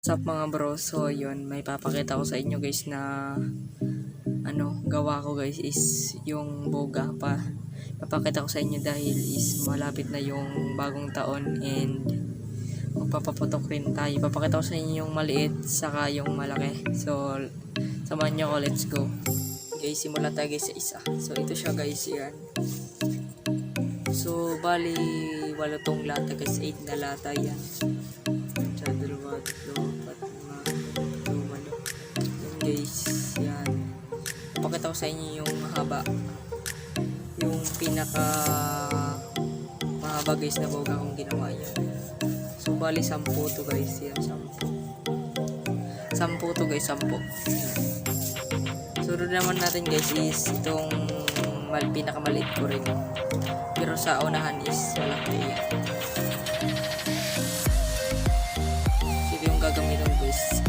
What's up mga bro, so yun, may papakita ko sa inyo guys na gawa ko guys is yung boga pa. Papakita ko sa inyo dahil is malapit na yung bagong taon and magpapaputok rin tayo. Papakita ko sa inyo yung maliit saka yung malaki. So samahan nyo ako, let's go. Guys, simula tayo guys sa isa. So ito siya guys, yan. So bali 8 tong lata guys, 8 na lata yan. Guys, yan. Pakita ko sa inyo yung mahaba. Yung pinaka mahaba guys na boga kong ginawa yan. So bali 10 to guys, yan 10 to guys, 10. So doon naman natin guys is itong pinakamaliit ko rin. Pero sa unahan is malaki yan. So yung gagamitin guys,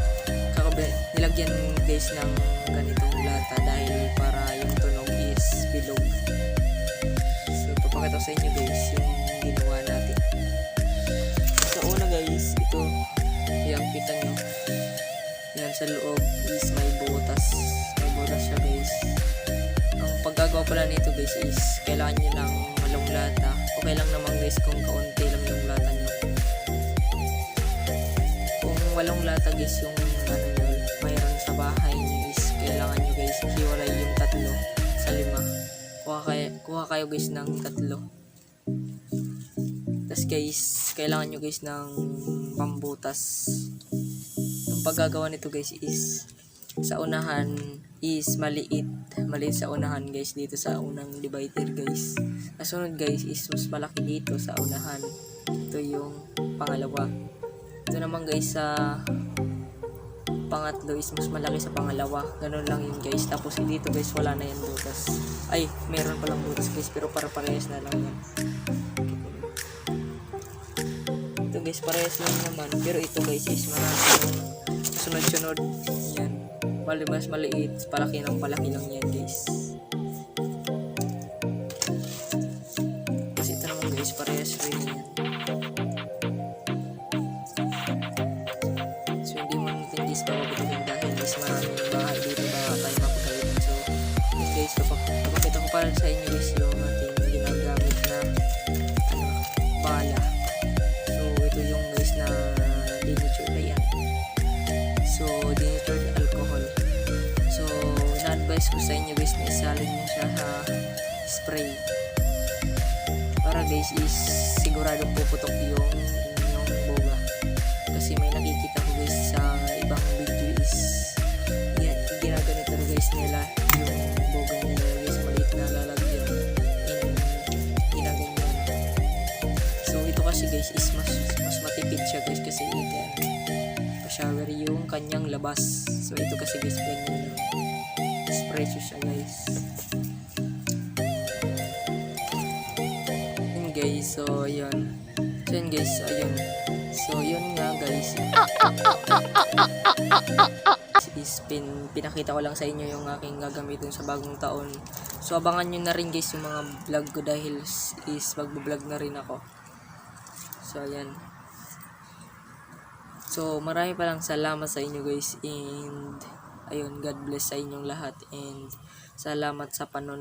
nilagyan guys ng ganitong lata dahil para yung tunog is bilog. So papakita ko sa inyo guys yung ginawa natin. Sa una guys, ito yung kita nyo yan, sa loob is may butas siya guys. Ang paggagawa pala nito guys is kailangan nyo ng walong lata. Okay lang naman guys kung kaunti lang yung lata nyo. Kung walong lata guys yung mayroon sa bahay nyo is kailangan nyo guys hiwalay yung 3 sa 5. Kuha kayo guys ng 3. Tas guys kailangan nyo guys ng pambutas. Yung paggagawa nito guys is sa unahan is maliit sa unahan guys, dito sa unang divider guys. Kasunod guys is mas malaki dito sa unahan. Ito yung pangalawa. Ito naman guys sa pangatlo is mas malaki sa pangalawa. Ganun lang yun guys. Tapos dito guys wala na yan butas. Ay, meron palang butas guys pero para parehas na lang yan. Ito guys parehas lang naman. Pero ito guys is marami yung sunod-sunod. Yan. Bali mas maliit. Palaki lang yan guys. Kasi ito naman guys parehas rin yan. Dahil is maraming bahay dito baka tayo mapagalitan. So guys, papakita ko para sa inyo guys yung ating ginagamit na bala. So ito yung guys na denatured na yan. So denatured alcohol. So na-advise ko sa inyo guys na isalin nyo siya sa spray para guys is siguradong puputok yung boga. Kasi may nakikita ko guys sa ibang video is ginaganito guys nila yung boga nila guys, maliit na lalagyan and ginaganyan. So ito kasi guys is mas matipid siya guys kasi pa-shower yung kanyang labas. So ito kasi guys ganyan espresso siya guys. Yun guys, so yun. So yun guys, ayun. So yun nga guys is pinakita ko lang sa inyo yung aking gagamitin sa bagong taon. So abangan nyo na rin guys yung mga vlog ko dahil is magbablog na rin ako. So ayan. So marami palang salamat sa inyo guys and ayun, God bless sa inyong lahat and salamat sa panonood.